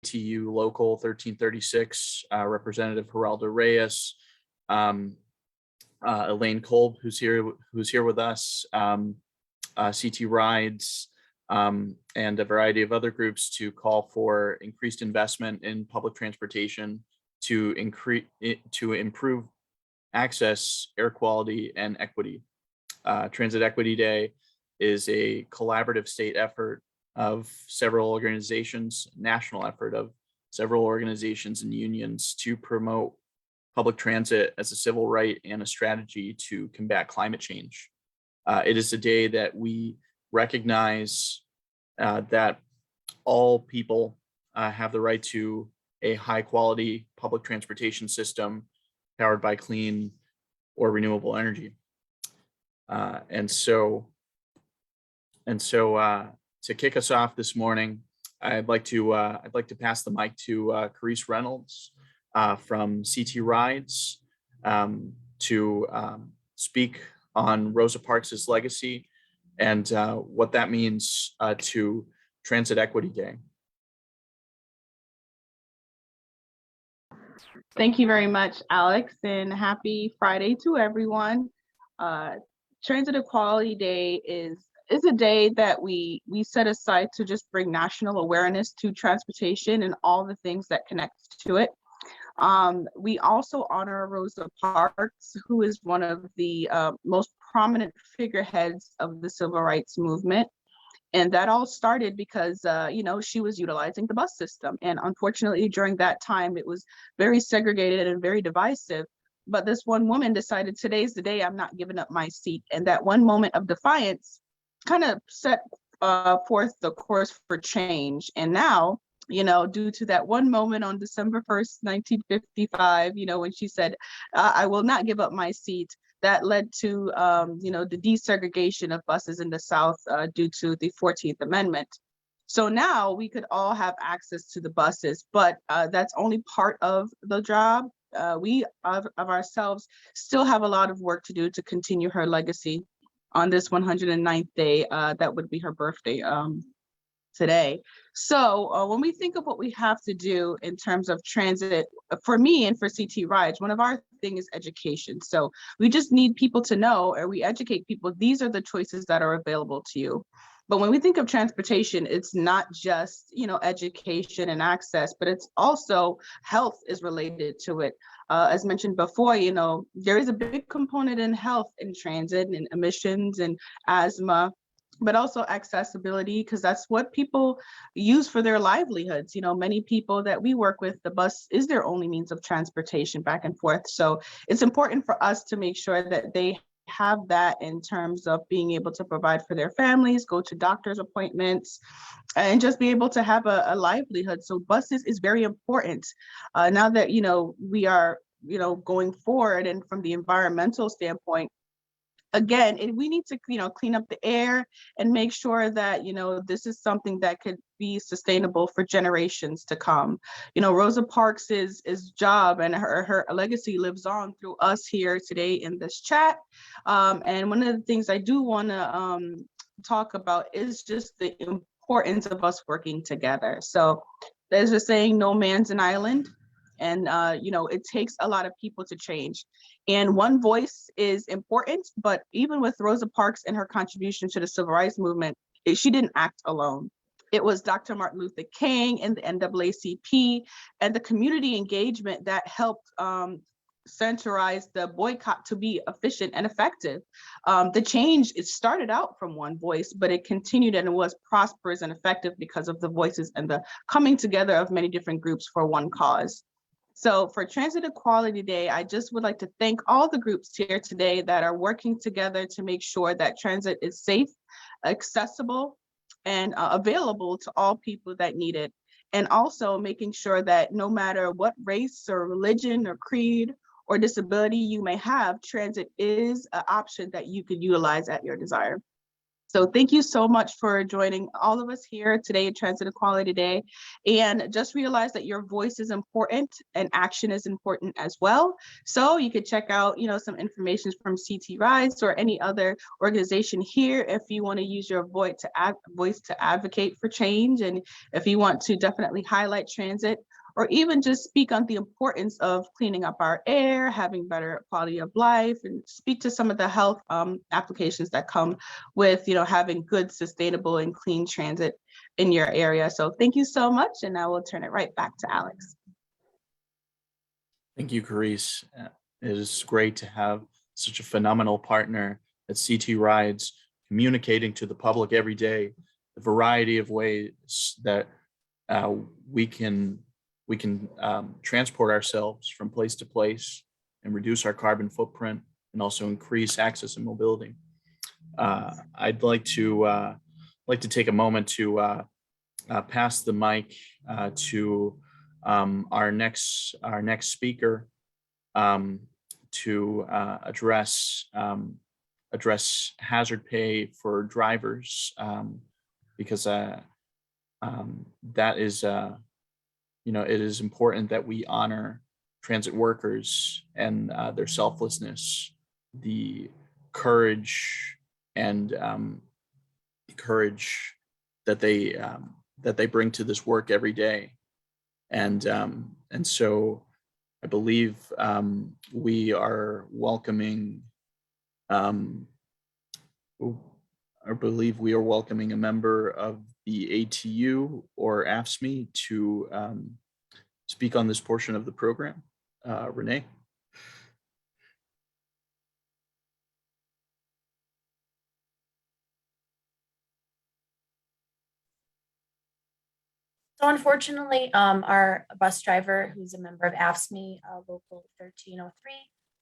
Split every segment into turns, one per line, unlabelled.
TU Local 1336, Representative Geraldo Reyes, Elaine Kolb, who's here with us, CT Rides, and a variety of other groups to call for increased investment in public transportation to improve access, air quality, and equity. Transit Equity Day is a collaborative state effort of several organizations, national effort of several organizations and unions to promote public transit as a civil right and a strategy to combat climate change. It is a day that we recognize that all people have the right to a high quality public transportation system powered by clean or renewable energy. And so to kick us off this morning, I'd like to pass the mic to Carice Reynolds from CT Rides to speak on Rosa Parks' legacy and what that means to Transit Equity Day.
Thank you very much, Alex, and happy Friday to everyone. Transit Equality Day is a day that we set aside to just bring national awareness to transportation and all the things that connect to it. We also honor Rosa Parks, who is one of the most prominent figureheads of the civil rights movement. And that all started because, she was utilizing the bus system. And unfortunately, during that time, it was very segregated and very divisive. But this one woman decided, today's the day I'm not giving up my seat. And that one moment of defiance kind of set forth the course for change. And now, due to that one moment on December 1st, 1955, when she said, I will not give up my seat, that led to, the desegregation of buses in the South due to the 14th Amendment. So now we could all have access to the buses, but that's only part of the job. We of ourselves still have a lot of work to do to continue her legacy on this 109th day. That would be her birthday today. So when we think of what we have to do in terms of transit, for me and for CT Rides, one of our things is education. So we just need people to know, or we educate people, these are the choices that are available to you. But when we think of transportation, it's not just, education and access, but it's also health is related to it. As mentioned before, there is a big component in health in transit and emissions and asthma, but also accessibility, because that's what people use for their livelihoods. Many people that we work with, the bus is their only means of transportation back and forth. So it's important for us to make sure that they have that in terms of being able to provide for their families, go to doctor's appointments, and just be able to have a livelihood. So buses is very important. Now that, we are, going forward, and from the environmental standpoint, again, we need to, clean up the air and make sure that, this is something that could be sustainable for generations to come. Rosa Parks's job and her legacy lives on through us here today in this chat. And one of the things I do want to talk about is just the importance of us working together. So there's a saying, no man's an island. And, it takes a lot of people to change. And one voice is important, but even with Rosa Parks and her contribution to the civil rights movement, she didn't act alone. It was Dr. Martin Luther King and the NAACP and the community engagement that helped centralize the boycott to be efficient and effective. The change, it started out from one voice, but it continued and it was prosperous and effective because of the voices and the coming together of many different groups for one cause. So for Transit Equality Day, I just would like to thank all the groups here today that are working together to make sure that transit is safe, accessible, and available to all people that need it. And also making sure that no matter what race or religion or creed or disability you may have, transit is an option that you could utilize at your desire. So thank you so much for joining all of us here today at Transit Equality Day. And just realize that your voice is important and action is important as well. So you could check out, some information from CT Rise or any other organization here if you want to use your voice to advocate for change, and if you want to definitely highlight transit, or even just speak on the importance of cleaning up our air, having better quality of life, and speak to some of the health applications that come with, having good, sustainable, and clean transit in your area. So thank you so much, and I will turn it right back to Alex.
Thank you, Carice. It is great to have such a phenomenal partner at CT Rides, communicating to the public every day the variety of ways that we can transport ourselves from place to place and reduce our carbon footprint, and also increase access and mobility. I'd like to take a moment to pass the mic to our next speaker to address hazard pay for drivers, because that is it is important that we honor transit workers and their selflessness, the courage and courage that they bring to this work every day. And so I believe we are welcoming a member of the ATU or AFSCME to speak on this portion of the program. Renee.
So unfortunately, our bus driver, who's a member of AFSCME, local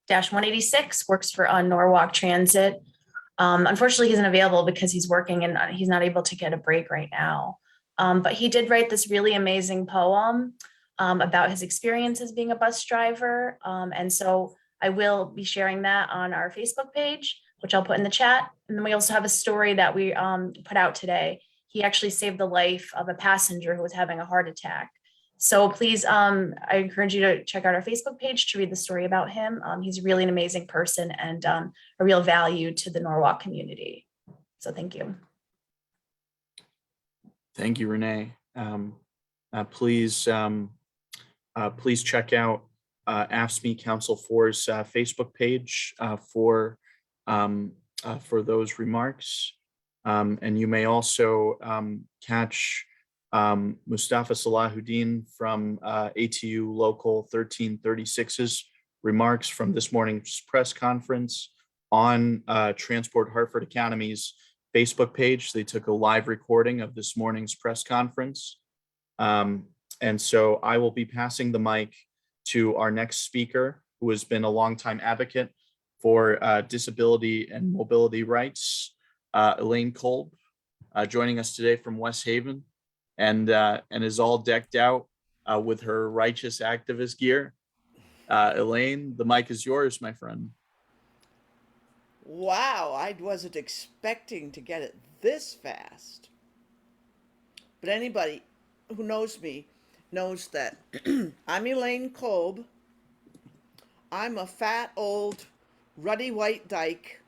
1303-186, works for Norwalk Transit. Unfortunately, he's unavailable because he's working and he's not able to get a break right now. But he did write this really amazing poem about his experience as being a bus driver. And so I will be sharing that on our Facebook page, which I'll put in the chat. And then we also have a story that we put out today. He actually saved the life of a passenger who was having a heart attack. So please, I encourage you to check out our Facebook page to read the story about him. He's really an amazing person and a real value to the Norwalk community. So thank you.
Thank you, Renee. Please check out AFSCME Council 4's Facebook page for those remarks. And you may also catch Mustafa Salahuddin from ATU Local 1336's remarks from this morning's press conference on Transport Hartford Academy's Facebook page. They took a live recording of this morning's press conference. And so I will be passing the mic to our next speaker, who has been a longtime advocate for disability and mobility rights, Elaine Kolb, joining us today from West Haven, and is all decked out with her righteous activist gear. Elaine, the mic is yours, my friend.
Wow, I wasn't expecting to get it this fast. But anybody who knows me knows that I'm Elaine Kolb. I'm a fat, old, ruddy white dyke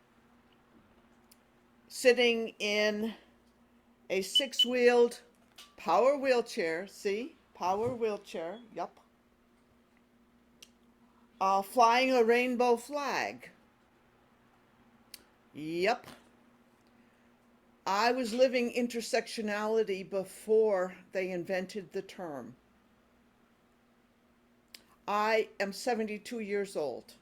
sitting in a six-wheeled power wheelchair. See? Power wheelchair. Yup. Flying a rainbow flag. Yup. I was living intersectionality before they invented the term. I am 72 years old.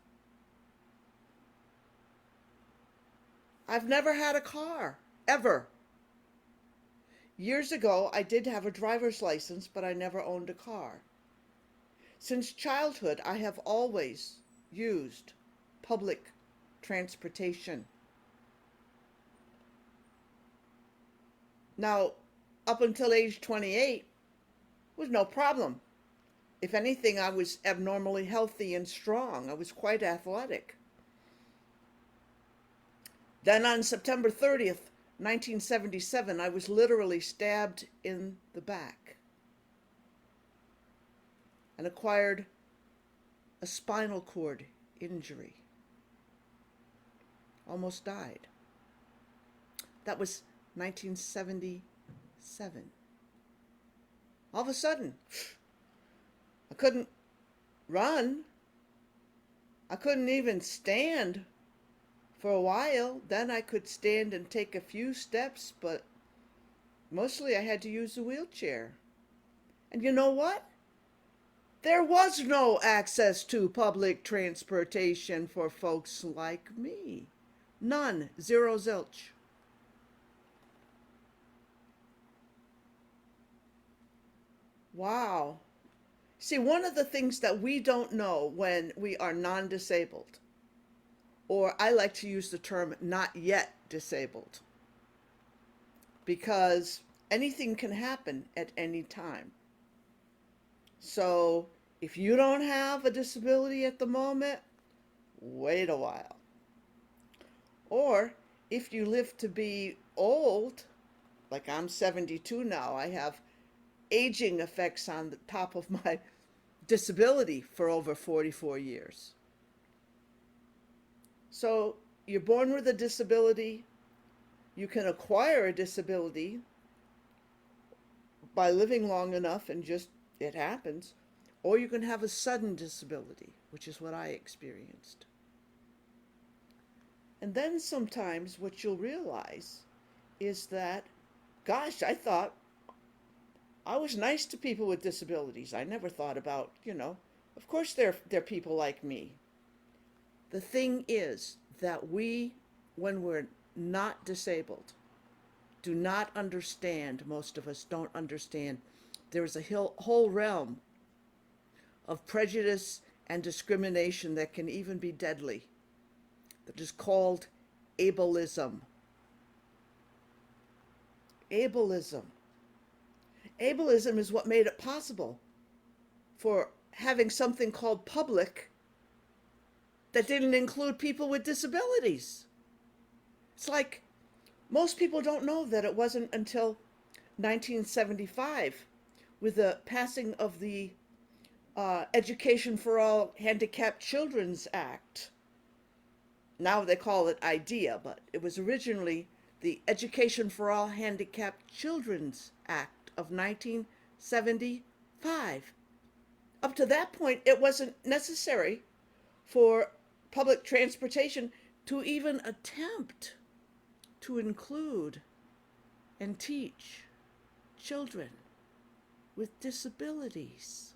I've never had a car, ever. Years ago, I did have a driver's license, but I never owned a car. Since childhood, I have always used public transportation. Now, up until age 28, was no problem. If anything, I was abnormally healthy and strong. I was quite athletic. Then on September 30th, 1977, I was literally stabbed in the back and acquired a spinal cord injury. Almost died. That was 1977. All of a sudden, I couldn't run. I couldn't even stand for a while. Then I could stand and take a few steps, but mostly I had to use a wheelchair. And you know what? There was no access to public transportation for folks like me. None. Zero zilch. Wow. See, one of the things that we don't know when we are non-disabled, or I like to use the term not yet disabled, because anything can happen at any time. So if you don't have a disability at the moment, wait a while. Or if you live to be old, like I'm 72 now, I have aging effects on the top of my disability for over 44 years. So you're born with a disability. You can acquire a disability by living long enough and just it happens. Or you can have a sudden disability, which is what I experienced. And then sometimes what you'll realize is that, gosh, I thought I was nice to people with disabilities. I never thought about, of course they're people like me. The thing is that we, when we're not disabled, do not understand, most of us don't understand, there is a whole realm of prejudice and discrimination that can even be deadly, that is called ableism. Ableism. Ableism is what made it possible for having something called public that didn't include people with disabilities. It's like most people don't know that it wasn't until 1975 with the passing of the Education for All Handicapped Children's Act. Now they call it IDEA, but it was originally the Education for All Handicapped Children's Act of 1975. Up to that point, it wasn't necessary for public transportation to even attempt to include and teach children with disabilities.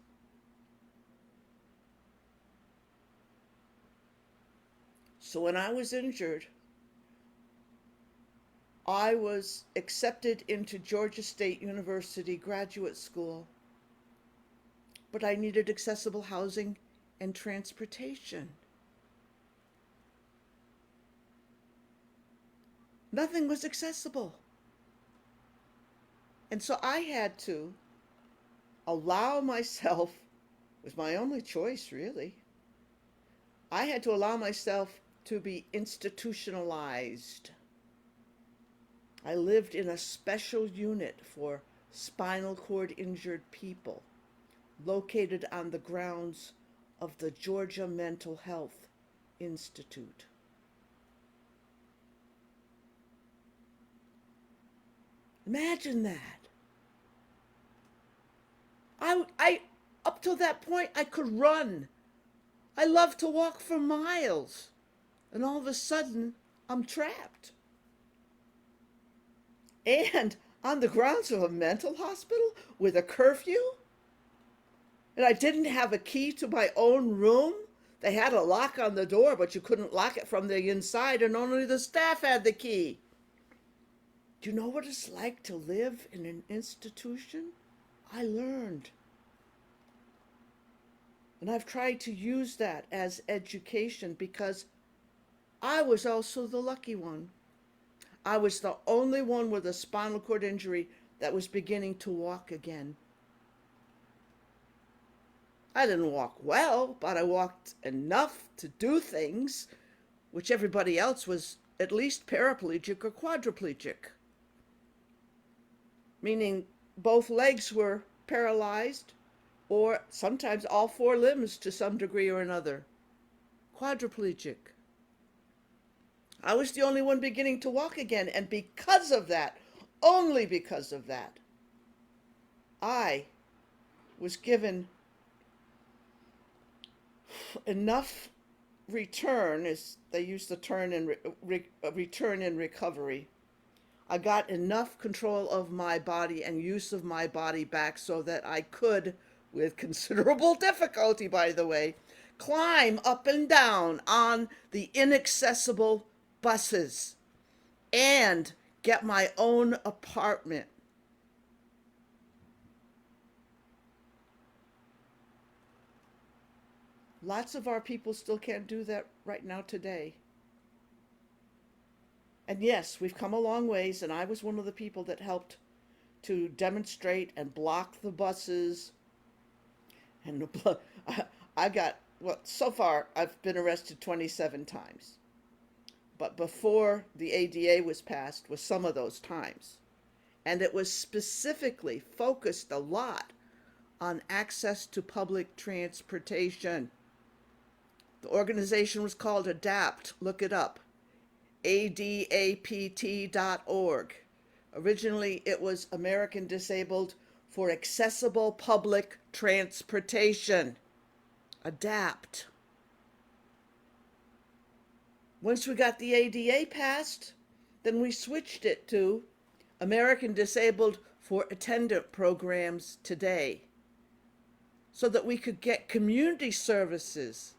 So when I was injured, I was accepted into Georgia State University Graduate School, but I needed accessible housing and transportation. Nothing was accessible. And so I had to allow myself, it was my only choice really, I had to allow myself to be institutionalized. I lived in a special unit for spinal cord injured people located on the grounds of the Georgia Mental Health Institute. Imagine that. I up till that point I could run. I loved to walk for miles. And all of a sudden I'm trapped. And on the grounds of a mental hospital with a curfew? And I didn't have a key to my own room. They had a lock on the door, but you couldn't lock it from the inside, and only the staff had the key. Do you know what it's like to live in an institution? I learned. And I've tried to use that as education because I was also the lucky one. I was the only one with a spinal cord injury that was beginning to walk again. I didn't walk well, but I walked enough to do things which everybody else was at least paraplegic or quadriplegic, meaning both legs were paralyzed, or sometimes all four limbs to some degree or another. Quadriplegic. I was the only one beginning to walk again, and because of that, only because of that, I was given enough return, as they use the term in return in recovery. I got enough control of my body and use of my body back so that I could, with considerable difficulty, by the way, climb up and down on the inaccessible buses and get my own apartment. Lots of our people still can't do that right now today. And yes, we've come a long ways, and I was one of the people that helped to demonstrate and block the buses. And I got, well, so far I've been arrested 27 times. But before the ADA was passed was some of those times. And it was specifically focused a lot on access to public transportation. The organization was called ADAPT. Look it up. ADAPT.org. Originally, it was American Disabled for Accessible Public Transportation. ADAPT. Once we got the ADA passed, then we switched it to American Disabled for Attendant Programs Today, so that we could get community services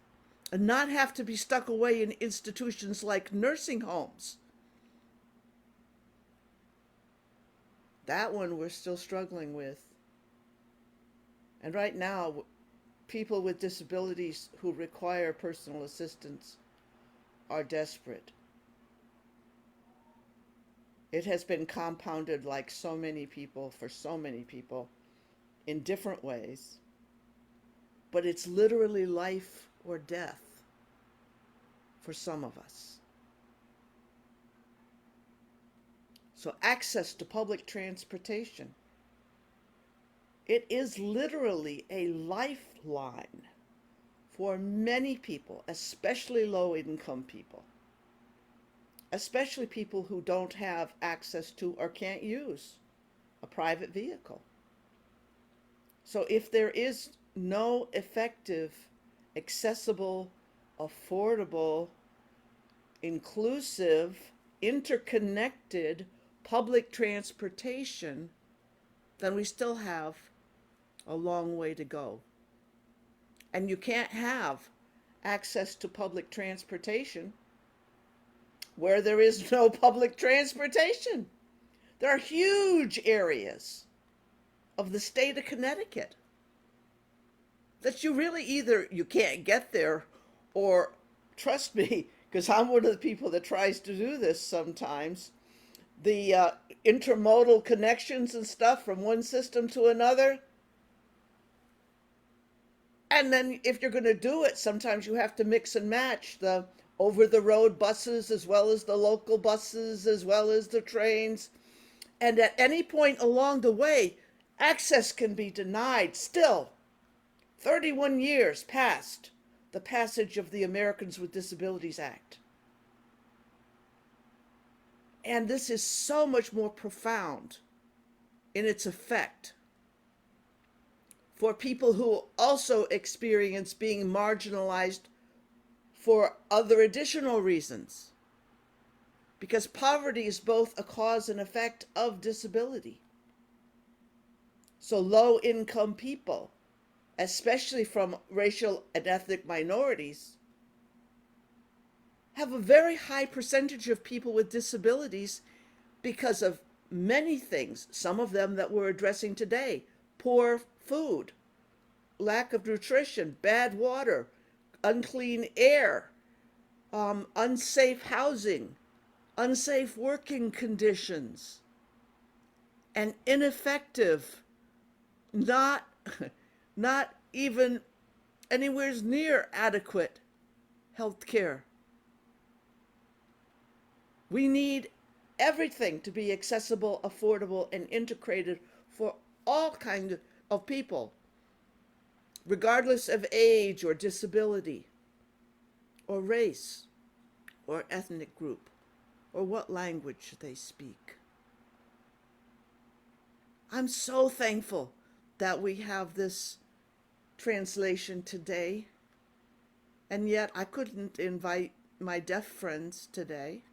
and not have to be stuck away in institutions like nursing homes. That one we're still struggling with. And right now, people with disabilities who require personal assistance are desperate. It has been compounded like so many people, for so many people, in different ways. But it's literally life or death for some of us. So access to public transportation. It is literally a lifeline for many people, especially low-income people, especially people who don't have access to or can't use a private vehicle. So if there is no effective, accessible, affordable, inclusive, interconnected public transportation, then we still have a long way to go. And you can't have access to public transportation where there is no public transportation. There are huge areas of the state of Connecticut that you really either you can't get there, or, trust me, because I'm one of the people that tries to do this sometimes, the intermodal connections and stuff from one system to another. And then if you're going to do it, sometimes you have to mix and match the over-the-road buses as well as the local buses as well as the trains. And at any point along the way, access can be denied. Still, 31 years past the passage of the Americans with Disabilities Act. And this is so much more profound in its effect for people who also experience being marginalized for other additional reasons. Because poverty is both a cause and effect of disability. So low-income people, especially from racial and ethnic minorities, have a very high percentage of people with disabilities because of many things, some of them that we're addressing today: poor food, lack of nutrition, bad water, unclean air, unsafe housing, unsafe working conditions, and ineffective, not even anywhere near adequate health care. We need everything to be accessible, affordable, and integrated for all kinds of people, regardless of age or disability or race or ethnic group or what language they speak. I'm so thankful that we have this translation today, and yet I couldn't invite my deaf friends today.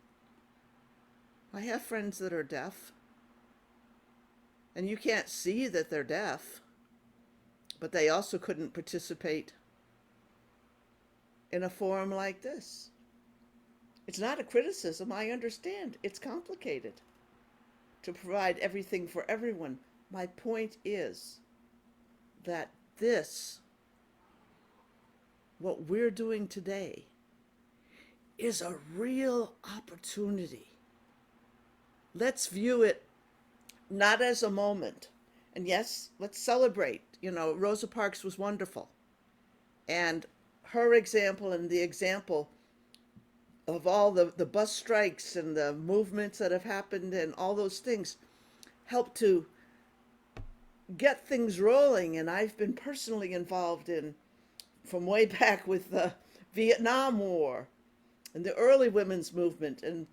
I have friends that are deaf, and you can't see that they're deaf, but they also couldn't participate in a forum like this. It's not a criticism, I understand. It's complicated to provide everything for everyone. My point is that this, what we're doing today, is a real opportunity. Let's view it not as a moment. And yes, let's celebrate. You know, Rosa Parks was wonderful. And her example and the example of all the bus strikes and the movements that have happened and all those things help to get things rolling. And I've been personally involved in, from way back with the Vietnam War and the early women's movement and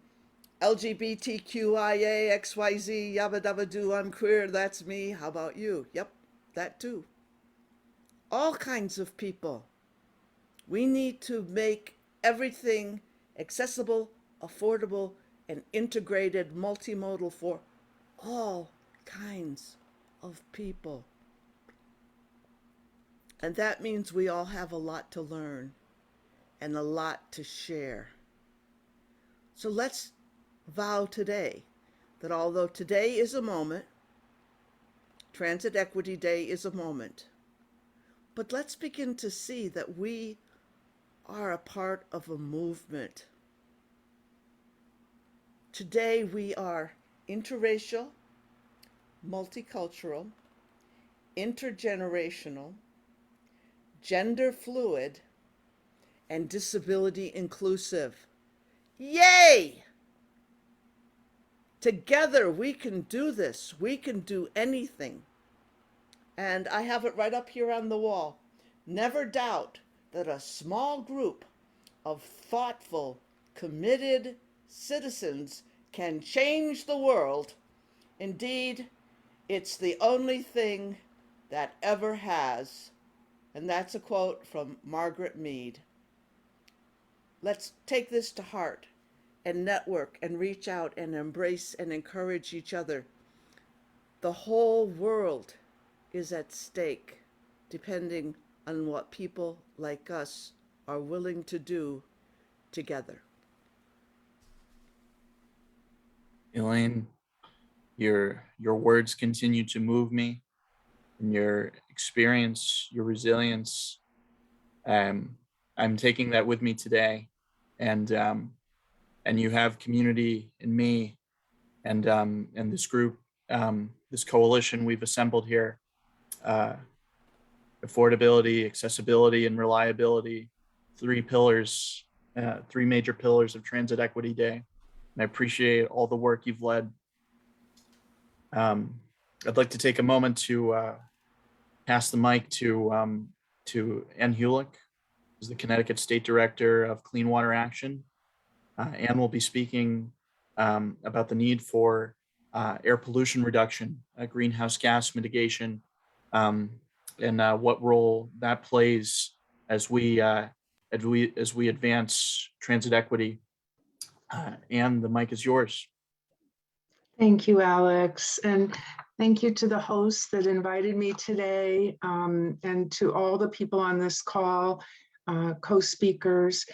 LGBTQIA, XYZ, yabba dabba doo, I'm queer, that's me, how about you? Yep, that too. All kinds of people. We need to make everything accessible, affordable, and integrated, multimodal for all kinds of people. And that means we all have a lot to learn and a lot to share. So let's vow today that although today is a moment, Transit Equity Day is a moment, but let's begin to see that we are a part of a movement. Today we are interracial, multicultural, intergenerational, gender fluid, and disability inclusive. Yay! Together we can do this. We can do anything. And I have it right up here on the wall. Never doubt that a small group of thoughtful, committed citizens can change the world. Indeed, it's the only thing that ever has. And that's a quote from Margaret Mead. Let's take this to heart and network and reach out and embrace and encourage each other. The whole world is at stake, depending on what people like us are willing to do together.
Elaine, your words continue to move me, and your experience, your resilience. I'm taking that with me today, and you have community in me, and this group, this coalition we've assembled here. Affordability, accessibility, and reliability, three major pillars of Transit Equity Day. And I appreciate all the work you've led. I'd like to take a moment to pass the mic to Ann Hulick, who's the Connecticut State Director of Clean Water Action. Ann will be speaking about the need for air pollution reduction, greenhouse gas mitigation, and what role that plays as we advance transit equity. Ann, the mic is yours.
Thank you, Alex. And thank you to the hosts that invited me today, and to all the people on this call, co-speakers.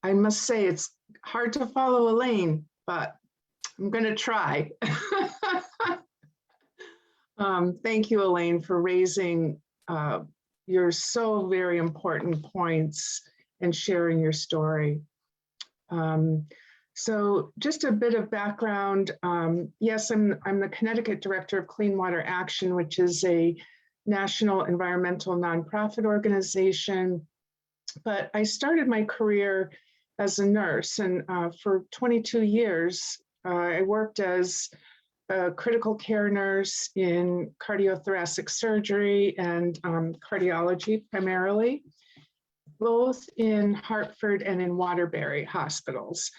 I must say it's hard to follow Elaine, but I'm going to try. Thank you, Elaine, for raising your so very important points and sharing your story. So just a bit of background. Yes, I'm the Connecticut Director of Clean Water Action, which is a national environmental nonprofit organization. But I started my career as a nurse. And for 22 years, I worked as a critical care nurse in cardiothoracic surgery and cardiology primarily, both in Hartford and in Waterbury hospitals.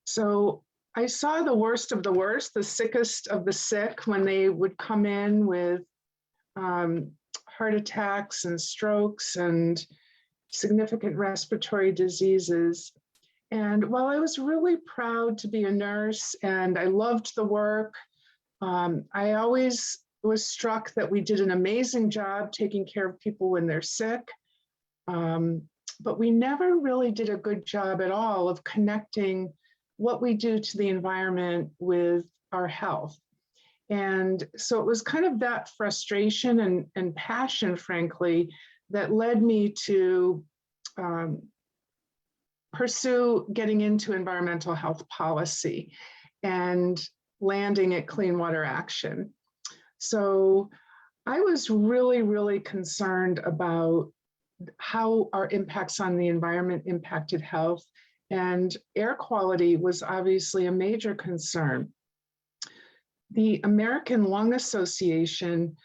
So I saw the worst of the worst, the sickest of the sick, when they would come in with heart attacks and strokes and significant respiratory diseases. And while I was really proud to be a nurse and I loved the work, I always was struck that we did an amazing job taking care of people when they're sick. But we never really did a good job at all of connecting what we do to the environment with our health. And so it was kind of that frustration and passion, frankly, that led me to pursue getting into environmental health policy and landing at Clean Water Action. So I was really, really concerned about how our impacts on the environment impacted health, and air quality was obviously a major concern. The American Lung Association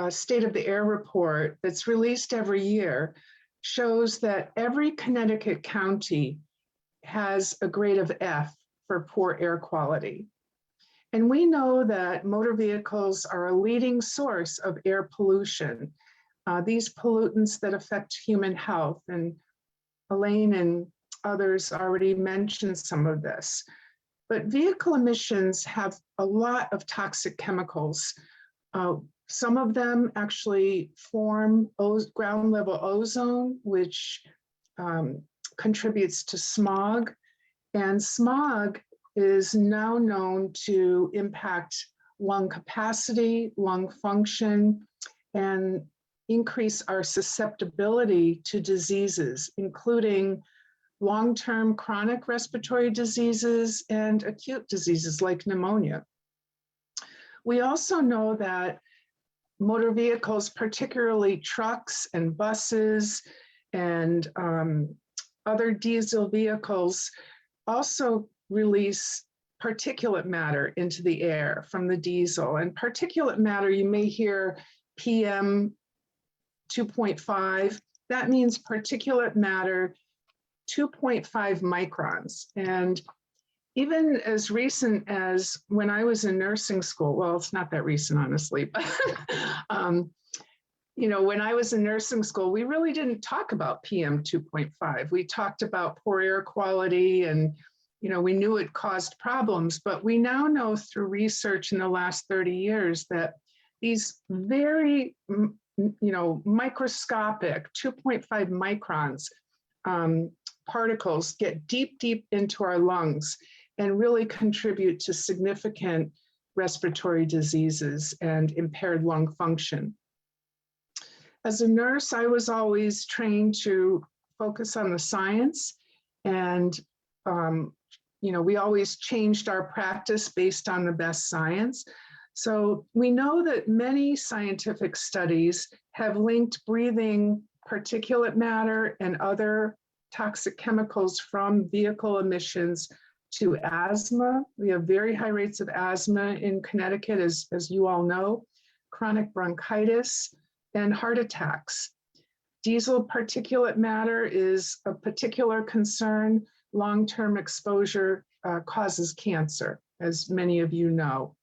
State of the Air report that's released every year shows that every Connecticut county has a grade of F for poor air quality. And we know that motor vehicles are a leading source of air pollution, these pollutants that affect human health. And Elaine and others already mentioned some of this. But vehicle emissions have a lot of toxic chemicals. Some of them actually form ground level ozone, which contributes to smog. And smog is now known to impact lung capacity, lung function, and increase our susceptibility to diseases, including long-term chronic respiratory diseases and acute diseases like pneumonia. We also know that motor vehicles, particularly trucks and buses and other diesel vehicles, also release particulate matter into the air from the diesel. And particulate matter, you may hear PM 2.5. That means particulate matter 2.5 microns. And even as recent as when I was in nursing school, well, it's not that recent, honestly, but when I was in nursing school, we really didn't talk about PM 2.5. We talked about poor air quality and, we knew it caused problems, but we now know through research in the last 30 years that these very, microscopic 2.5 microns particles get deep, deep into our lungs and really contribute to significant respiratory diseases and impaired lung function. As a nurse, I was always trained to focus on the science, and we always changed our practice based on the best science. So we know that many scientific studies have linked breathing particulate matter and other toxic chemicals from vehicle emissions to asthma. We have very high rates of asthma in Connecticut, as you all know, chronic bronchitis, and heart attacks. Diesel particulate matter is a particular concern. Long-term exposure causes cancer, as many of you know.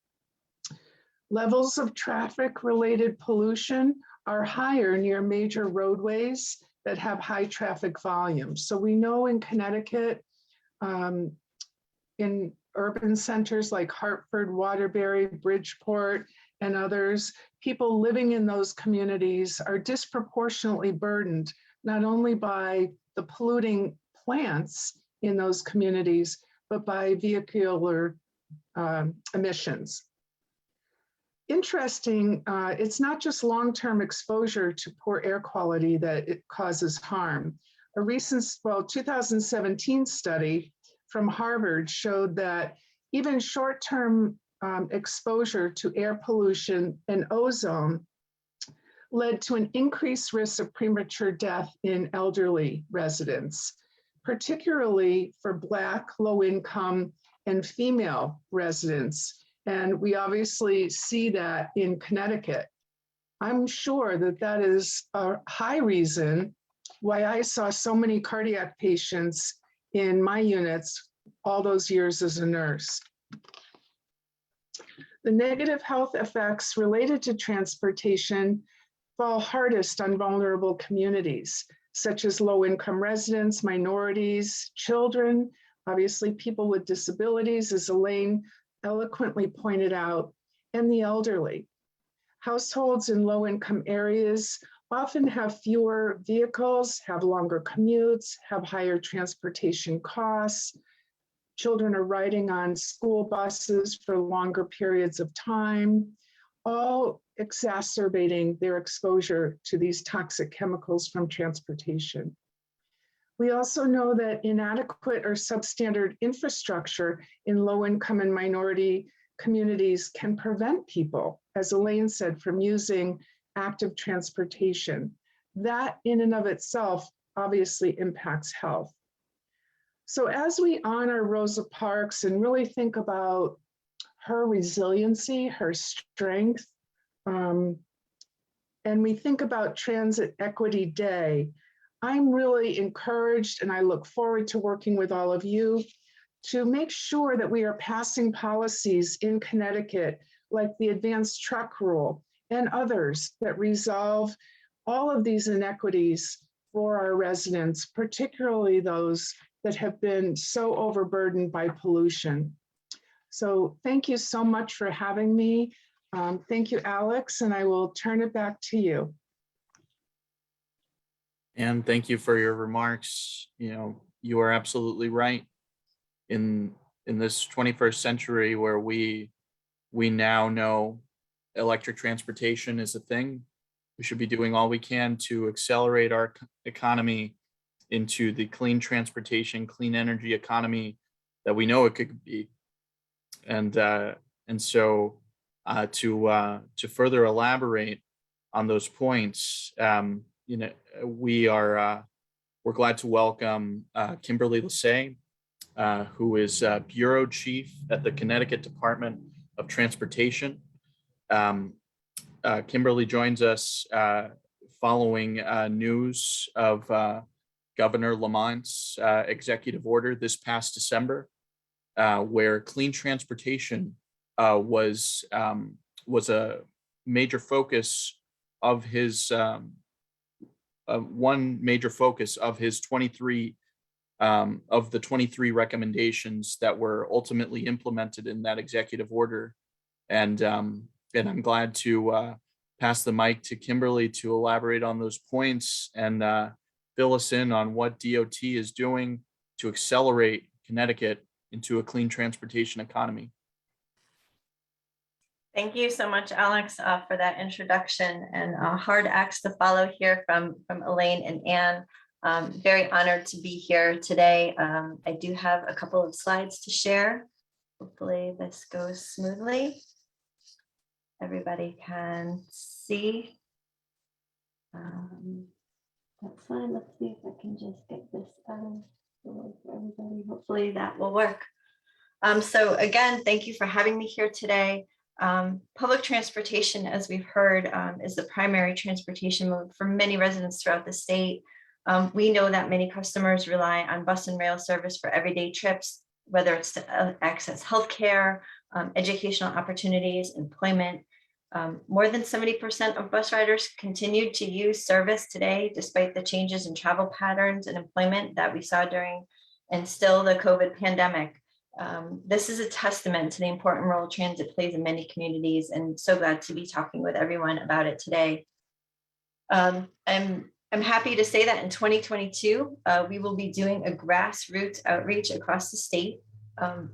Levels of traffic-related pollution are higher near major roadways that have high traffic volumes. So we know in Connecticut, in urban centers like Hartford, Waterbury, Bridgeport, and others, people living in those communities are disproportionately burdened, not only by the polluting plants in those communities, but by vehicular emissions. Interesting, it's not just long-term exposure to poor air quality that it causes harm. A recent, 2017 study from Harvard showed that even short-term exposure to air pollution and ozone led to an increased risk of premature death in elderly residents. particularly for Black, low-income, and female residents. And we obviously see that in Connecticut. I'm sure that that is a high reason why I saw so many cardiac patients in my units all those years as a nurse. The negative health effects related to transportation fall hardest on vulnerable communities, such as low-income residents, minorities, children, obviously people with disabilities, as Elaine eloquently pointed out, and the elderly. Households in low-income areas often have fewer vehicles, have longer commutes, have higher transportation costs. Children are riding on school buses for longer periods of time, all exacerbating their exposure to these toxic chemicals from transportation. We also know that inadequate or substandard infrastructure in low-income and minority communities can prevent people, as Elaine said, from using active transportation. That in and of itself obviously impacts health. So as we honor Rosa Parks and really think about her resiliency, her strength, and we think about Transit Equity Day, I'm really encouraged and I look forward to working with all of you to make sure that we are passing policies in Connecticut, like the advanced truck rule and others that resolve all of these inequities for our residents, particularly those that have been so overburdened by pollution. So thank you so much for having me. Thank you, Alex, and I will turn it back to you.
And thank you for your remarks. You know, you are absolutely right. In this 21st century where we now know electric transportation is a thing, we should be doing all we can to accelerate our economy into the clean transportation, clean energy economy that we know it could be. And so to further elaborate on those points, you know, we're glad to welcome Kimberly Lassay, who is Bureau Chief at the Connecticut Department of Transportation. Kimberly joins us following news of Governor Lamont's executive order this past December, where clean transportation was a major focus of his one major focus of his 23 of the 23 recommendations that were ultimately implemented in that executive order. And I'm glad to pass the mic to Kimberly to elaborate on those points and fill us in on what DOT is doing to accelerate Connecticut into a clean transportation economy.
Thank you so much, Alex, for that introduction, and hard acts to follow here from Elaine and Anne. Very honored to be here today. I do have a couple of slides to share. Hopefully this goes smoothly. Everybody can see. That's fine. Let's see if I can just get this out of the way for everybody. Hopefully that will work. So again, thank you for having me here today. Public transportation, as we've heard, is the primary transportation mode for many residents throughout the state. We know that many customers rely on bus and rail service for everyday trips, whether it's to access healthcare, educational opportunities, employment. More than 70% of bus riders continue to use service today, despite the changes in travel patterns and employment that we saw during and still the COVID pandemic. This is a testament to the important role transit plays in many communities, and so glad to be talking with everyone about it today. I'm happy to say that in 2022, we will be doing a grassroots outreach across the state,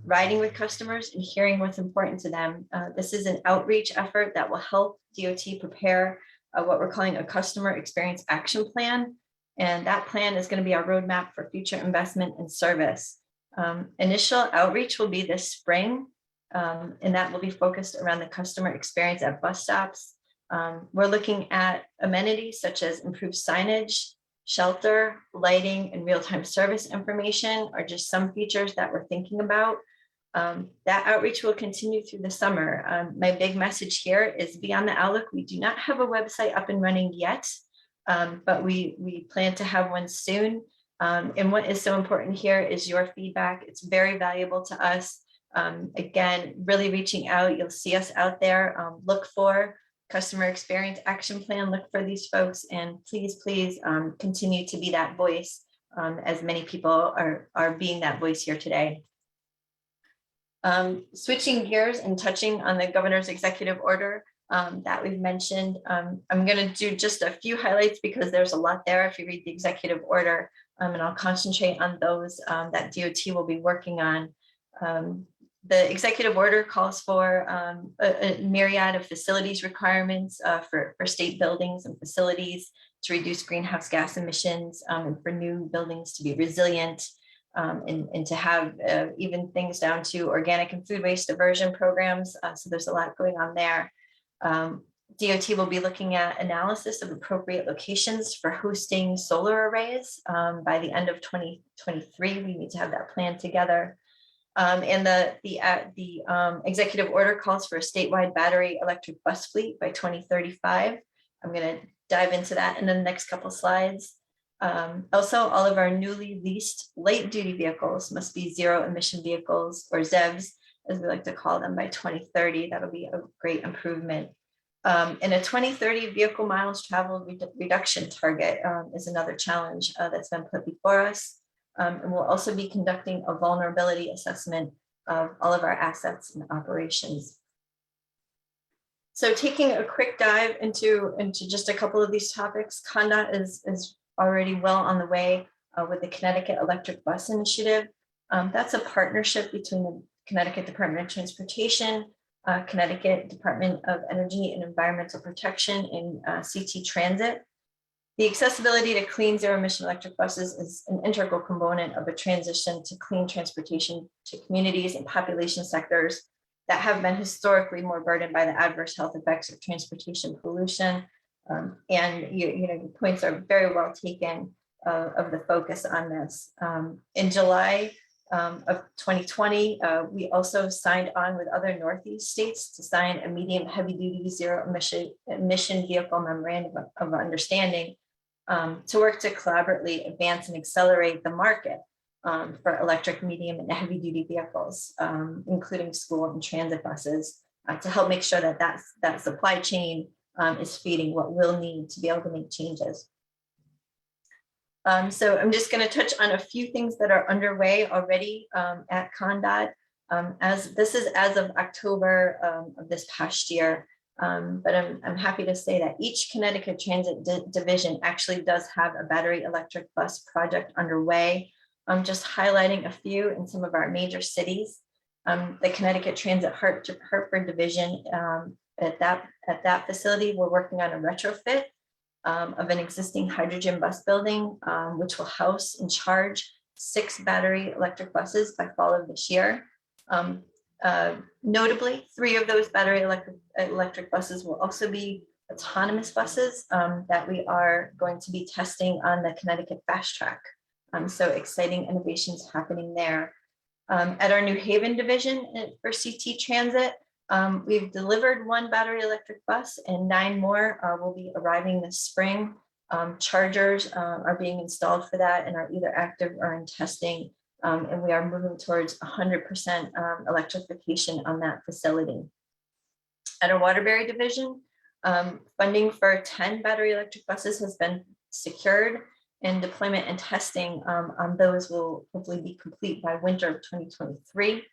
riding with customers and hearing what's important to them. This is an outreach effort that will help DOT prepare what we're calling a customer experience action plan. And that plan is going to be our roadmap for future investment and service. Initial outreach will be this spring, and that will be focused around the customer experience at bus stops. We're looking at amenities such as improved signage, shelter, lighting, and real-time service information are just some features that we're thinking about. That outreach will continue through the summer. My big message here is beyond the Outlook, we do not have a website up and running yet, but we plan to have one soon. And what is so important here is your feedback. It's very valuable to us. Again, really reaching out, you'll see us out there. Look for customer experience action plan, look for these folks, and please continue to be that voice, as many people are being that voice here today. Switching gears and touching on the governor's executive order that we've mentioned, I'm going to do just a few highlights because there's a lot there if you read the executive order, and I'll concentrate on those that DOT will be working on. The executive order calls for a myriad of facilities requirements for state buildings and facilities to reduce greenhouse gas emissions, and for new buildings to be resilient, and to have even things down to organic and food waste diversion programs. So there's a lot going on there. DOT will be looking at analysis of appropriate locations for hosting solar arrays by the end of 2023. We need to have that plan together. And the executive order calls for a statewide battery electric bus fleet by 2035. I'm going to dive into that in the next couple slides. Also, all of our newly leased light duty vehicles must be zero emission vehicles, or ZEVs, as we like to call them, by 2030. That'll be a great improvement. And a 2030 vehicle miles traveled reduction target is another challenge that's been put before us. And we'll also be conducting a vulnerability assessment of all of our assets and operations. So taking a quick dive into just a couple of these topics, ConnDOT is already well on the way with the Connecticut Electric Bus Initiative. That's a partnership between the Connecticut Department of Transportation, Connecticut Department of Energy and Environmental Protection, and CT Transit. The accessibility to clean zero emission electric buses is an integral component of a transition to clean transportation to communities and population sectors that have been historically more burdened by the adverse health effects of transportation pollution. And your points are very well taken of the focus on this. In July of 2020, we also signed on with other Northeast states to sign a medium heavy duty zero emission vehicle memorandum of understanding to work to collaboratively advance and accelerate the market for electric medium and heavy duty vehicles, including school and transit buses, to help make sure that that supply chain is feeding what we'll need to be able to make changes. So I'm just going to touch on a few things that are underway already at ConnDOT. This is as of October of this past year. But I'm happy to say that each Connecticut Transit division actually does have a battery electric bus project underway. I'm just highlighting a few in some of our major cities. The Connecticut Transit Hartford division, at that facility, we're working on a retrofit of an existing hydrogen bus building, which will house and charge 6 battery electric buses by fall of this year. Notably, 3 of those battery electric buses will also be autonomous buses that we are going to be testing on the Connecticut Fast Track. So exciting innovations happening there. At our New Haven division for CT Transit, we've delivered 1 battery electric bus and 9 more will be arriving this spring. Chargers are being installed for that and are either active or in testing. And we are moving towards 100% electrification on that facility. At our Waterbury division, funding for 10 battery electric buses has been secured, and deployment and testing on those will hopefully be complete by winter of 2023.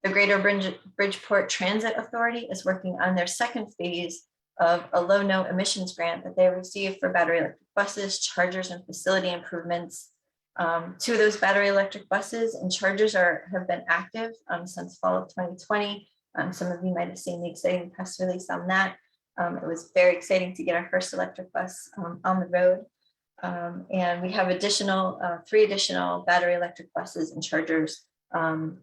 The Greater Bridgeport Transit Authority is working on their second phase of a low-no emissions grant that they received for battery electric buses, chargers, and facility improvements. 2 of those battery electric buses and chargers have been active since fall of 2020. Some of you might have seen the exciting press release on that. It was very exciting to get our first electric bus on the road. And we have 3 additional battery electric buses and chargers on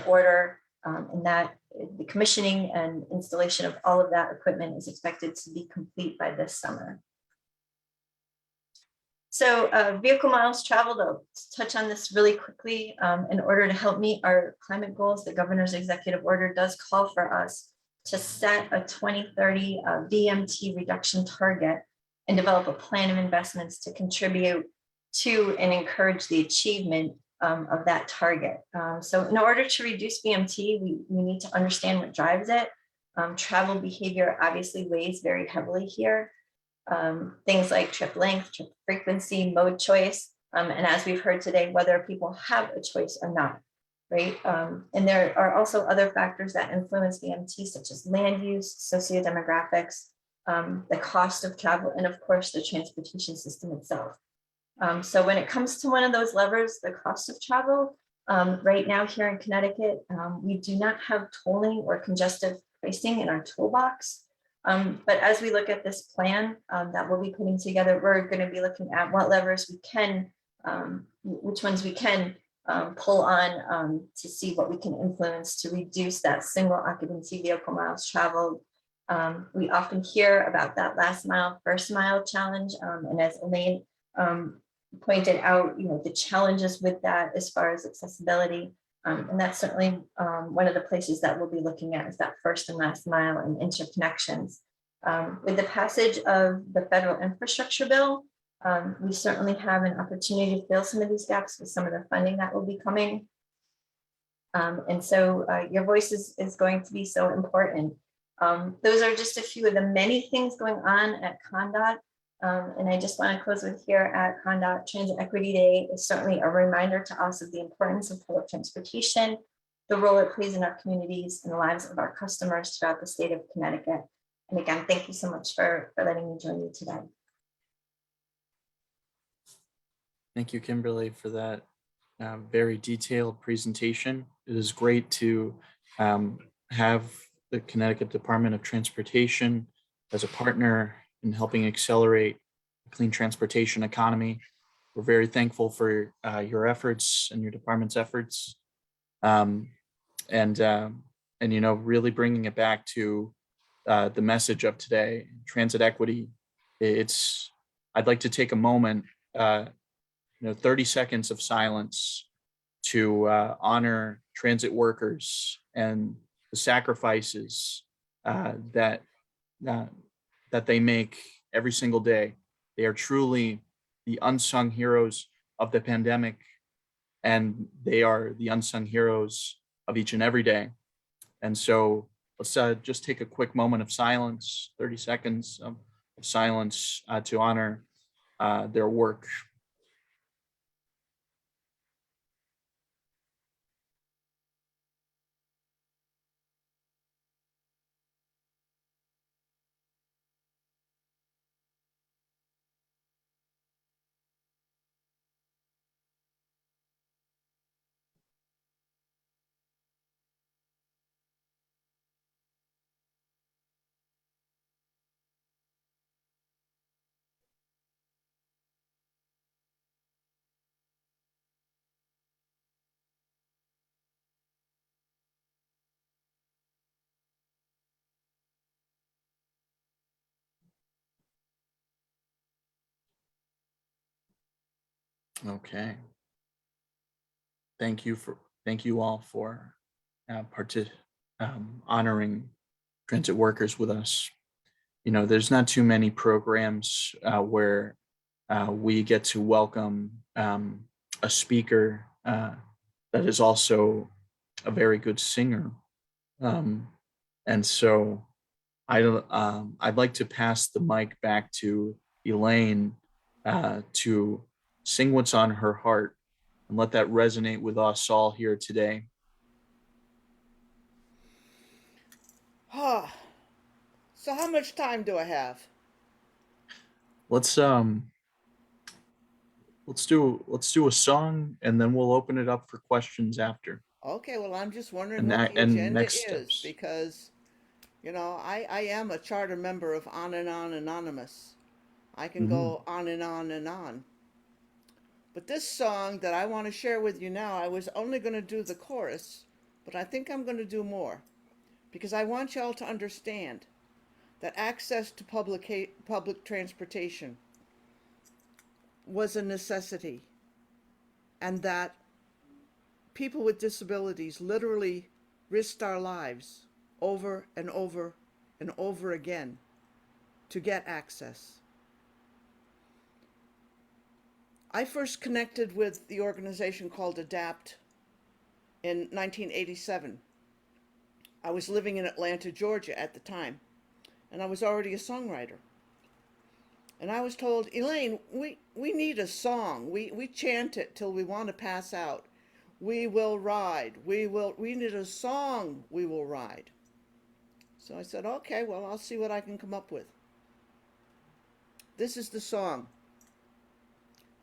order, and that the commissioning and installation of all of that equipment is expected to be complete by this summer. So vehicle miles traveled, I'll touch on this really quickly. In order to help meet our climate goals, the governor's executive order does call for us to set a 2030 VMT reduction target and develop a plan of investments to contribute to and encourage the achievement of that target. So in order to reduce VMT, we need to understand what drives it. Travel behavior obviously weighs very heavily here. Things like trip length, trip frequency, mode choice, and as we've heard today, whether people have a choice or not, right? And there are also other factors that influence VMT, such as land use, sociodemographics, the cost of travel, and of course, the transportation system itself. So when it comes to one of those levers, the cost of travel, right now here in Connecticut, we do not have tolling or congestive pricing in our toolbox. But as we look at this plan that we'll be putting together, we're going to be looking at what levers we can, which ones we can pull on to see what we can influence to reduce that single occupancy vehicle miles traveled. We often hear about that last mile, first mile challenge. And as Elaine pointed out, the challenges with that as far as accessibility. And that's certainly one of the places that we'll be looking at is that first and last mile and interconnections. With the passage of the federal infrastructure bill, we certainly have an opportunity to fill some of these gaps with some of the funding that will be coming. And so your voice is going to be so important. Those are just a few of the many things going on at CONDOT. And I just want to close with here at CONDOT Transit Equity Day is certainly a reminder to us of the importance of public transportation, the role it plays in our communities and the lives of our customers throughout the state of Connecticut. And again, thank you so much for letting me join you today.
Thank you, Kimberly, for that very detailed presentation. It is great to have the Connecticut Department of Transportation as a partner in helping accelerate the clean transportation economy. We're very thankful for your efforts and your department's efforts, and really bringing it back to the message of today, transit equity. I'd like to take a moment, 30 seconds of silence to honor transit workers and the sacrifices that they make every single day. They are truly the unsung heroes of the pandemic, and they are the unsung heroes of each and every day. And so let's just take a quick moment of silence, 30 seconds of silence to honor their work. Okay. Thank you all for honoring transit workers with us. There's not too many programs where we get to welcome a speaker that is also a very good singer. And so I'd like to pass the mic back to Elaine to sing what's on her heart and let that resonate with us all here today.
So how much time do I have?
Let's do a song and then we'll open it up for questions after.
Okay, well, I'm just wondering
And
what the
and
agenda
next
is
steps.
because, I am a charter member of On and On Anonymous. I can go on and on and on. But this song that I want to share with you now, I was only going to do the chorus, but I think I'm going to do more because I want y'all to understand. That access to public transportation was a necessity, and that people with disabilities literally risked our lives over and over and over again to get access. I first connected with the organization called ADAPT in 1987. I was living in Atlanta, Georgia at the time, and I was already a songwriter. And I was told, Elaine, we need a song. We chant it till we want to pass out. We will ride. We need a song. We will ride. So I said, okay, well, I'll see what I can come up with. This is the song.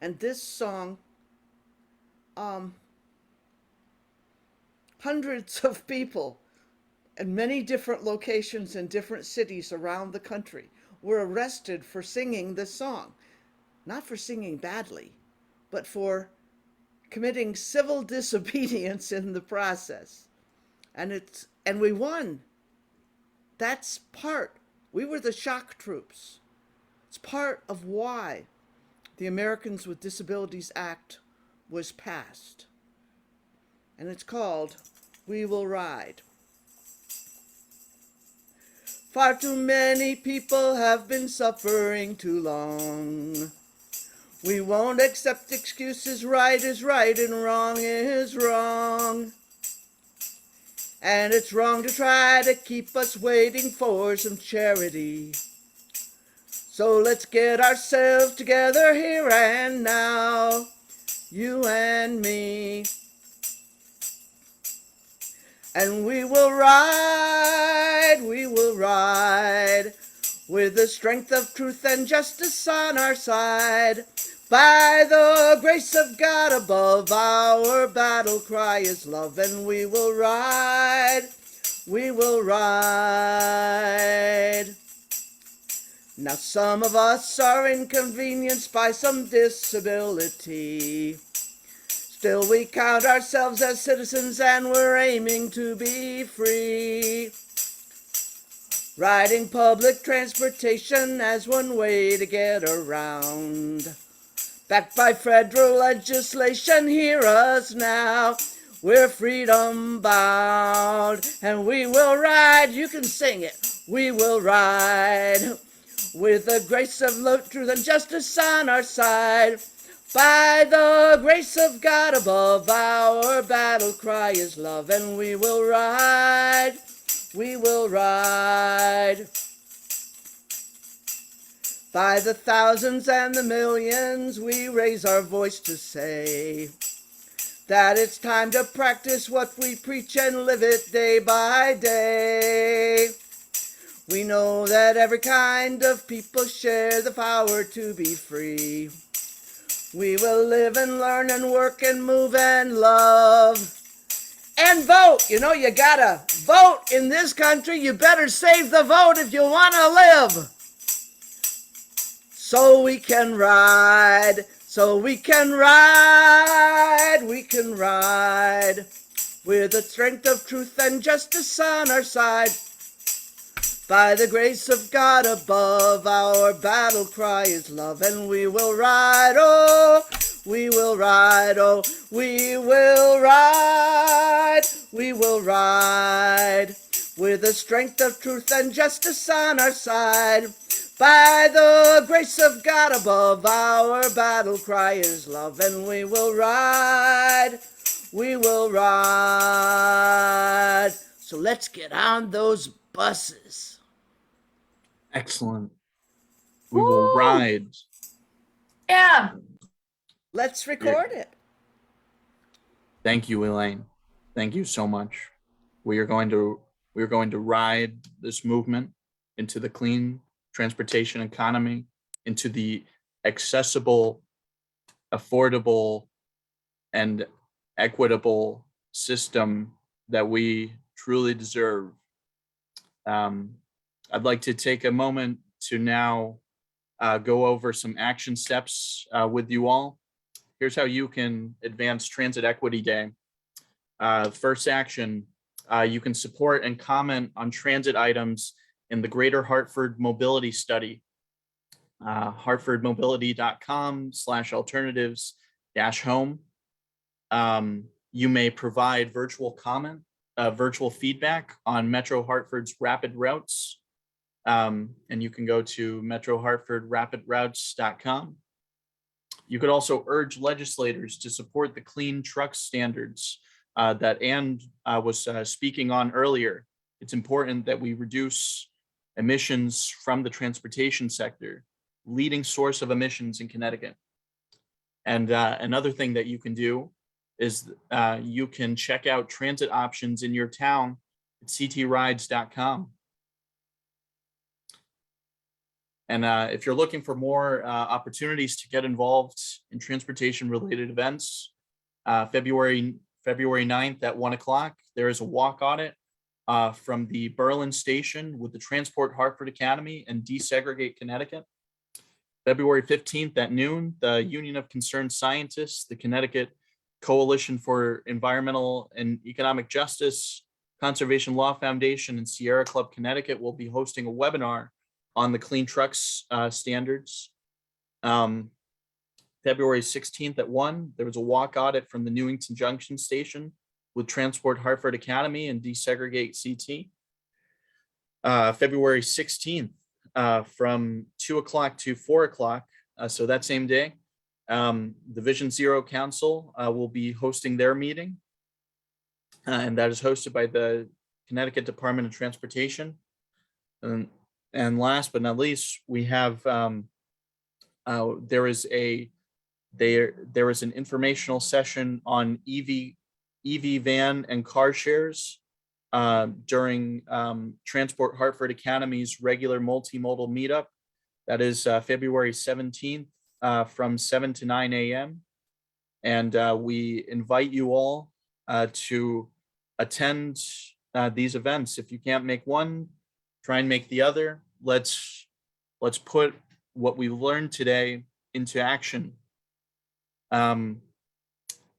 And this song, hundreds of people in many different locations in different cities around the country were arrested for singing this song. Not for singing badly, but for committing civil disobedience in the process. And we won. That's we were the shock troops. It's part of why the Americans with Disabilities Act was passed. And it's called We Will Ride. Far too many people have been suffering too long. We won't accept excuses. Right is right and wrong is wrong. And it's wrong to try to keep us waiting for some charity. So let's get ourselves together here and now, you and me. And we will ride, with the strength of truth and justice on our side. By the grace of God above, our battle cry is love, and we will ride, we will ride. Now some of us are inconvenienced by some disability. Still we count ourselves as citizens and we're aiming to be free. Riding public transportation as one way to get around. Backed by federal legislation, hear us now. We're freedom bound and we will ride. You can sing it. We will ride. With the grace of love, truth, and justice on our side. By the grace of God above, our battle cry is love, and we will ride, we will ride. By the thousands and the millions, we raise our voice to say that it's time to practice what we preach and live it day by day. We know that every kind of people share the power to be free. We will live and learn and work and move and love. And vote. You know, you gotta vote in this country. You better save the vote if you want to live. So we can ride. So we can ride. We can ride. With the strength of truth and justice on our side. By the grace of God above, our battle cry is love, and we will ride, oh, we will ride, oh, we will ride, we will ride, with the strength of truth and justice on our side. By the grace of God above, our battle cry is love, and we will ride, we will ride. So let's get on those buses.
Excellent. We will
Woo!
ride.
Yeah.
Let's record it.
Thank you, Elaine. Thank you so much. We are going to ride this movement into the clean transportation economy, into the accessible, affordable, and equitable system that we truly deserve. I'd like to take a moment to now go over some action steps with you all. Here's how you can advance Transit Equity Day. First action, you can support and comment on transit items in the Greater Hartford Mobility Study. hartfordmobility.com/alternatives-home. You may provide virtual feedback on Metro Hartford's rapid routes. And you can go to metrohartfordrapidroutes.com. You could also urge legislators to support the clean truck standards that Ann was speaking on earlier. It's important that we reduce emissions from the transportation sector, leading source of emissions in Connecticut. And another thing that you can do is you can check out transit options in your town at ctrides.com. And if you're looking for more opportunities to get involved in transportation related events, February 9th at 1 o'clock, there is a walk audit from the Berlin station with the Transport Hartford Academy and Desegregate Connecticut. February 15th at noon, the Union of Concerned Scientists, the Connecticut Coalition for Environmental and Economic Justice, Conservation Law Foundation, and Sierra Club Connecticut will be hosting a webinar on the clean trucks standards. February 16th at 1, there was a walk audit from the Newington Junction station with Transport Hartford Academy and Desegregate CT. February 16th from 2 o'clock to 4 o'clock, so that same day, the Vision Zero Council will be hosting their meeting, and that is hosted by the Connecticut Department of Transportation. And last but not least, we have there is an informational session on EV van and car shares during Transport Hartford Academy's regular multimodal meetup. That is February 17th from 7 to 9 a.m. And we invite you all to attend these events. If you can't make one, try and make the other. Let's put what we learned today into action. And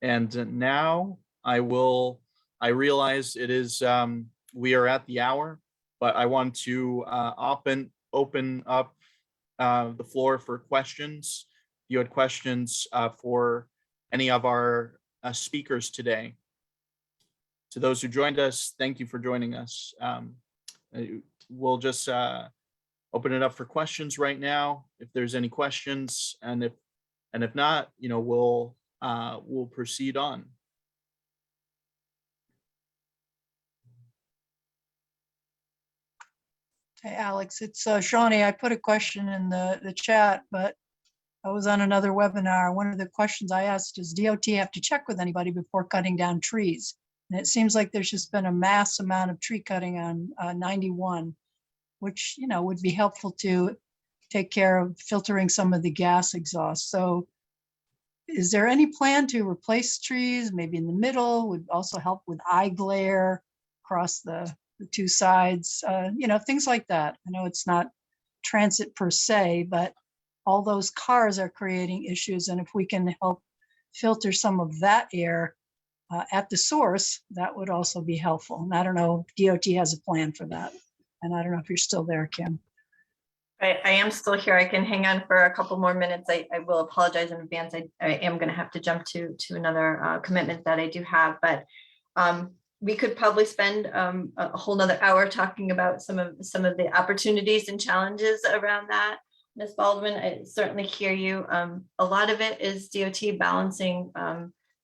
now I realize it is, we are at the hour, but I want to open up the floor for questions. If you had questions for any of our speakers today. To those who joined us, thank you for joining us. We'll just open it up for questions right now, if there's any questions, and if not, we'll proceed on.
Hey, Alex, it's Shawnee. I put a question in the chat, but I was on another webinar. One of the questions I asked is, DOT have to check with anybody before cutting down trees? And it seems like there's just been a mass amount of tree cutting on 91, which, would be helpful to take care of filtering some of the gas exhaust. So is there any plan to replace trees, maybe in the middle, would also help with eye glare across the two sides, things like that. I know it's not transit per se, but all those cars are creating issues. And if we can help filter some of that air at the source, that would also be helpful. And I don't know if DOT has a plan for that. And I don't know if you're still there, Kim.
I am still here. I can hang on for a couple more minutes. I will apologize in advance. I am going to have to jump to another commitment that I do have, but we could probably spend a whole nother hour talking about some of the opportunities and challenges around that. Ms. Baldwin, I certainly hear you. A lot of it is DOT balancing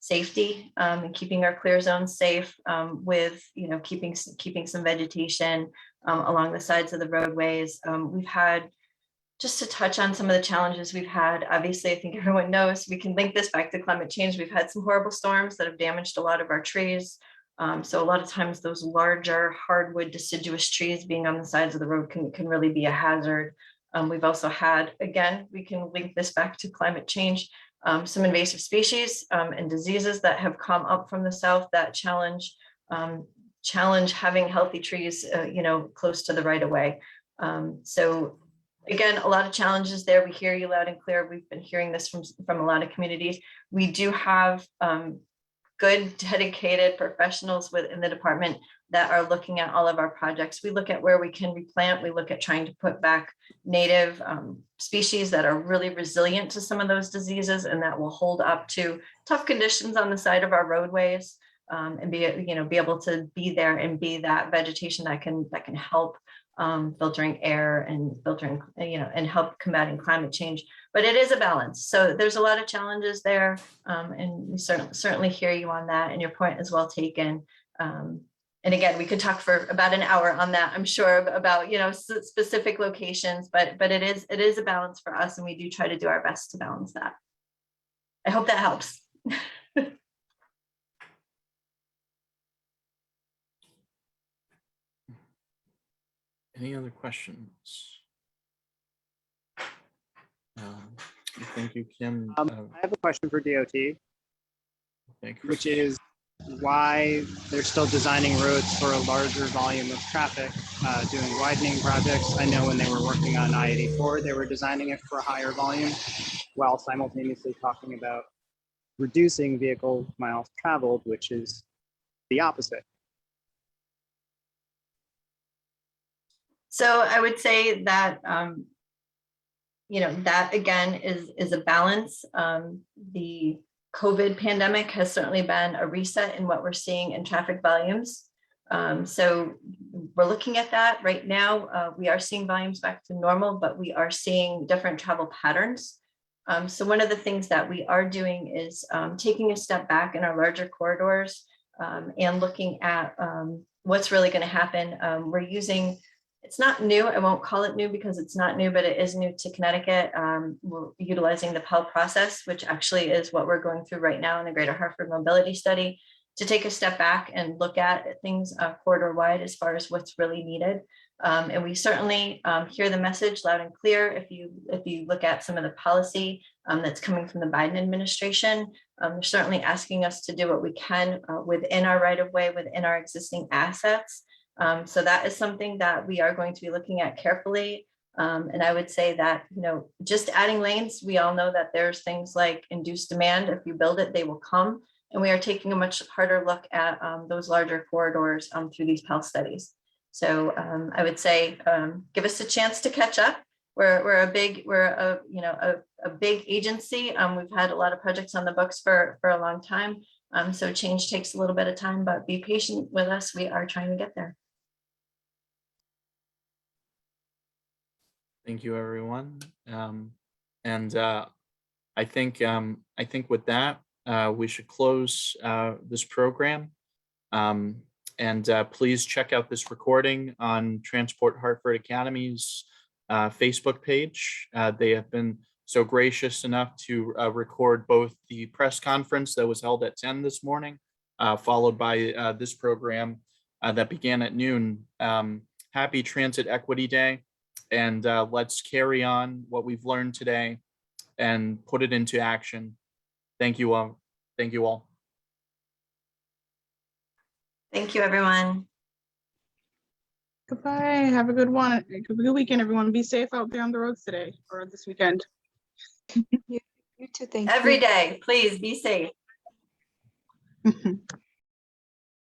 safety and keeping our clear zones safe with keeping some vegetation along the sides of the roadways. We've had, just to touch on some of the challenges we've had, obviously, I think everyone knows, we can link this back to climate change. We've had some horrible storms that have damaged a lot of our trees. So a lot of times those larger hardwood deciduous trees being on the sides of the road can really be a hazard. We've also had, again, we can link this back to climate change, some invasive species and diseases that have come up from the south that challenge having healthy trees, close to the right of way. So again, a lot of challenges there. We hear you loud and clear. We've been hearing this from a lot of communities. We do have good, dedicated professionals within the department that are looking at all of our projects. We look at where we can replant. We look at trying to put back native species that are really resilient to some of those diseases and that will hold up to tough conditions on the side of our roadways, and be able to be there and be that vegetation that can help filtering air and filtering, and help combating climate change. But it is a balance. So there's a lot of challenges there. And we certainly hear you on that, and your point is well taken. And again, we could talk for about an hour on that, I'm sure, about, specific locations, but it is a balance for us, and we do try to do our best to balance that. I hope that helps.
Any other questions? Thank you, Kim.
I have a question for DOT,
Thank you.
which is why they're still designing roads for a larger volume of traffic, doing widening projects. I know when they were working on I-84, they were designing it for a higher volume while simultaneously talking about reducing vehicle miles traveled, which is the opposite.
So I would say that, that again is a balance. The COVID pandemic has certainly been a reset in what we're seeing in traffic volumes. So we're looking at that right now. We are seeing volumes back to normal, but we are seeing different travel patterns. So one of the things that we are doing is taking a step back in our larger corridors and looking at what's really going to happen. We're using, it's not new, I won't call it new because it's not new, but it is new to Connecticut. We're utilizing the Pell process, which actually is what we're going through right now in the Greater Hartford Mobility Study, to take a step back and look at things corridor wide as far as what's really needed. And we certainly hear the message loud and clear. If you look at some of the policy that's coming from the Biden administration, they're certainly asking us to do what we can within our right of way, within our existing assets. So that is something that we are going to be looking at carefully. And I would say that, just adding lanes, we all know that there's things like induced demand. If you build it, they will come. And we are taking a much harder look at those larger corridors through these Pell studies. So I would say, give us a chance to catch up. We're a big agency. We've had a lot of projects on the books for a long time. So change takes a little bit of time, but be patient with us. We are trying to get there.
Thank you, everyone. I think with that, we should close this program. Please check out this recording on Transport Hartford Academy's Facebook page. They have been so gracious enough to record both the press conference that was held at 10 this morning, followed by this program that began at noon. Happy Transit Equity Day, and let's carry on what we've learned today and put it into action. Thank you all. Thank you all.
Thank you, everyone.
Goodbye. Have a good one. Good weekend, everyone. Be safe out there on the roads today or this weekend.
You too. Thank you.
Every day, please be safe.